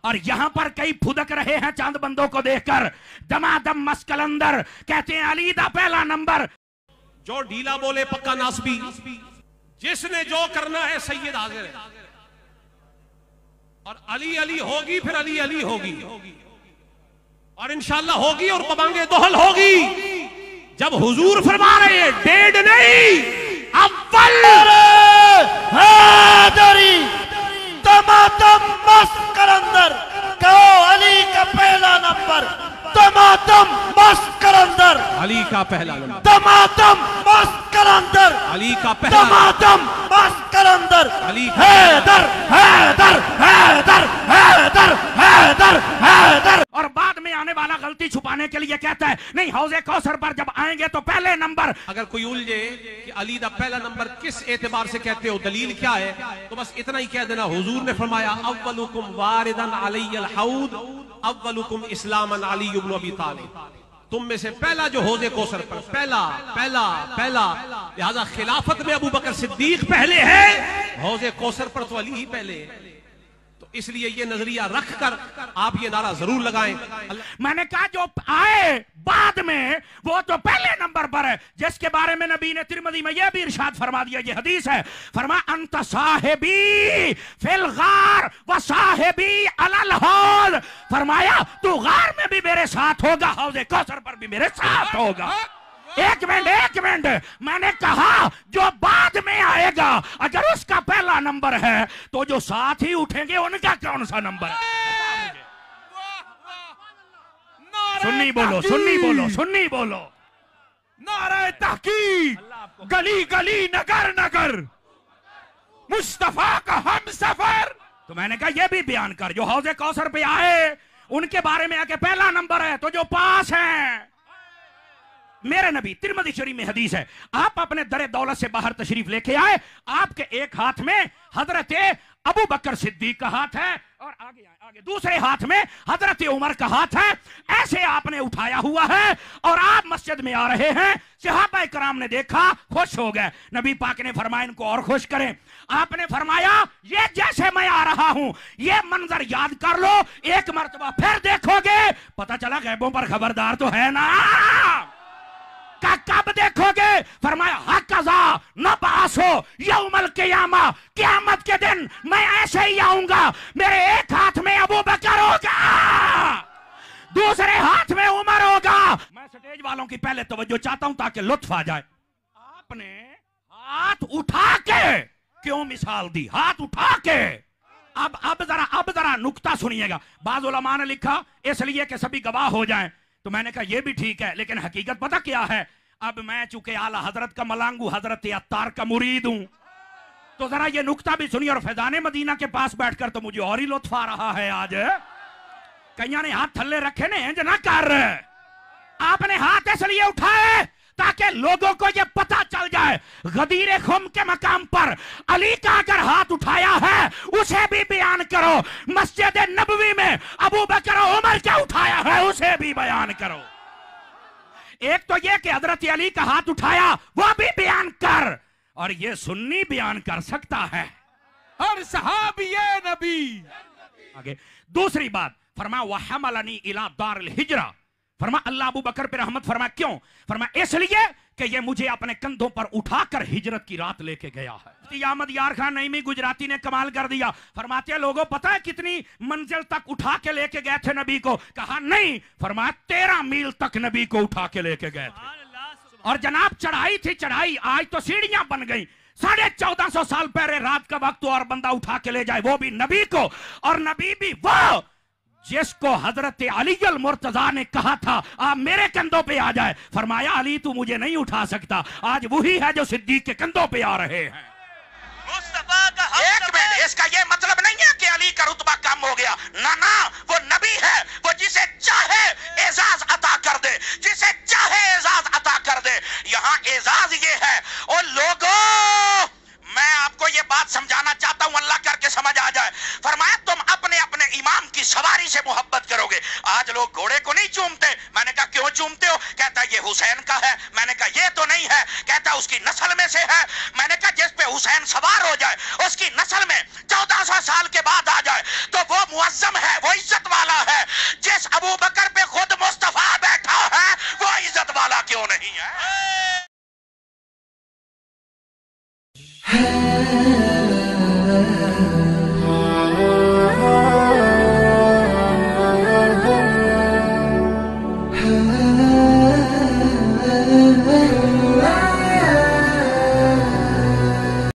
और यहां पर कई फुदक रहे हैं चांद बंदों को देखकर। दमादम मस्कलंदर कहते हैं अली दा पहला नंबर। जो ढीला बोले पक्का नासबी, जिसने जो करना है सैयद हाजिर है। और अली अली होगी, फिर अली अली होगी, और इंशाल्लाह होगी, और पबांगे दोहल होगी। जब हुजूर फरमा रहे हैं डेढ़ नहीं, अव्वल हैदरी तमातम मस्कलंदर, कहो अली का पहला नंबर। तमातम मस्कलंदर, अली का पहला नंबर। तमातम मस्कलंदर, अली का पहला। तमातम मस्कलंदर, अली हैदर हैदर हैदर हैदर हैदर हैदर। और बाद में आने वाला गलती छुपाने के लिए कहता है नहीं, हौज़े कौसर पर जब आएंगे तो पहले नंबर। अगर कोई उलझे कि अली दा पहला नंबर किस एतबार से कहते हो, दलील क्या है, तो बस इतना ही कह देना, हुजूर ने फरमाया अव्वलुकुम वारिदन अलैयल हौद अव्वलुकुम इस्लामन अली इब्न अबी तालिब। तुम में से पहला जो हौज़े कौसर पर पहला पहला पहला, लिहाजा खिलाफत में अबू बकर सिद्दीक पहले है, हौज़े कौसर पर तो अली ही पहले है। तो इसलिए ये नजरिया रखकर आप ये नारा जरूर लगाएं। मैंने कहा जो आए बाद में वो तो पहले नंबर पर है, जिसके बारे में नबी ने तिरमिज़ी में यह भी इरशाद फरमा दिया, ये हदीस है, फरमा अंत साहिबी फिल गार व साहिबी अलल हौद। फरमाया तू गार में भी मेरे साथ होगा, हौज़े कौसर पर भी मेरे साथ होगा। एक मिनट, मैंने कहा जो बाद में आएगा अगर उसका पहला नंबर है तो जो साथ ही उठेंगे उनका कौन सा नंबर है? सुन्नी बोलो, सुन्नी बोलो, सुन्नी बोलो। नारे तहकीक, गली गली नगर नगर, मुस्तफा का हम सफर। तो मैंने कहा यह भी बयान कर, जो हौज़े कौसर पे आए उनके बारे में आके पहला नंबर है, तो जो पास है मेरे नबी, तिरमिज़ी शरीफ में हदीस है, आप अपने दरे दौलत से बाहर तशरीफ लेके आए, आपके एक हाथ में हजरत अबू बकर सिद्दीक का हाथ है और आगे दूसरे हाथ में हजरत उमर का हाथ है, ऐसे आपने उठाया हुआ है और आप मस्जिद में आ रहे हैं। सहाबा कराम ने देखा, खुश हो गए। नबी पाक ने फरमाया इनको और खुश करें। आपने फरमाया ये जैसे मैं आ रहा हूं ये मंजर याद कर लो, एक मर्तबा फिर देखोगे, पता चला गैबों पर खबरदार तो है ना। का कब देखोगे? फरमाया हक़ज़ा नबासो यौमल क़ियामा, क़यामत के दिन मैं ऐसे ही आऊंगा, मेरे एक हाथ में अबू बकर होगा, दूसरे हाथ में उमर होगा। मैं स्टेज वालों की पहले तवज्जो चाहता हूं ताकि लुत्फ आ जाए। आपने हाथ उठा के क्यों मिसाल दी? हाथ उठा के। अब जरा नुक्ता सुनिएगा। बाज़ उलमा ने लिखा इसलिए कि सभी गवाह हो जाएं। तो मैंने कहा यह भी ठीक है, लेकिन हकीकत पता क्या है, अब मैं चूंकि आला हजरत का मलांगू, हजरत अत्तार का मुरीद हूं, तो जरा ये नुक्ता भी सुनिए। और फैजाने मदीना के पास बैठकर तो मुझे और ही लुत्फ आ रहा है। आज कईयां ने हाथ थल्ले रखे ने, इंज ना कर। आपने हाथ इसलिए उठाए ताकि लोगों को यह पता चल जाए गदीर खुम के मकाम पर अली का अगर हाथ उठाया है उसे भी बयान करो, मस्जिद नबवी में अबू बकर उमर क्या उठाया है उसे भी बयान करो। एक तो यह कि हजरत अली का हाथ उठाया वो भी बयान कर, और ये सुन्नी बयान कर सकता है हर सहाबी नबी। आगे दूसरी बात, फरमा वहमलनी इला दारिल हिजरा, फरमा अल्लाह अबू बकर पे रहमत फरमा। क्यों? फरमा इसलिए कि ये मुझे अपने कंधों पर उठाकर हिजरत की रात लेके गया है। अहमद यार खान नईमी गुजराती ने कमाल कर दिया। फरमाते हैं लोगों पता है कितनी मंजिल तक उठा के लेके गए थे नबी को? कहा नहीं, फरमाया 13 मील तक नबी को उठा के लेके गए थे। और जनाब चढ़ाई थी चढ़ाई, आज तो सीढ़ियां बन गई। 1450 साल पहले रात का वक्त और बंदा उठा के ले जाए, वो भी नबी को, और नबी भी वो जिसको हजरत अली अल मुर्तजा ने कहा था आप मेरे कंधों पे आ जाए। फरमाया अली तू मुझे नहीं उठा सकता, आज वही है जो सिद्दीक के कंधों पे आ रहे हैं। एक मिनट, इसका ये मतलब नहीं है कि अली का रुतबा कम हो गया, ना ना, वो नबी है, वो जिसे चाहे एजाज अता कर दे, जिसे चाहे एजाज अता कर दे। यहाँ एजाज ये है, और लोगों मैं आपको ये बात समझाना चाहता हूं, अल्लाह करके समझ आ जाए। फरमाया तुम अपने अपने इमाम की सवारी से मोहब्बत करोगे। आज लोग घोड़े को नहीं चूमते। मैंने कहा क्यों चूमते हो? कहता ये हुसैन का है। मैंने कहा ये तो नहीं है। कहता उसकी नस्ल में से है। मैंने कहा जिस पे हुसैन सवार हो जाए, उसकी नस्ल में 1400 साल के बाद आ जाए तो वो मुअज्जम है, वो है।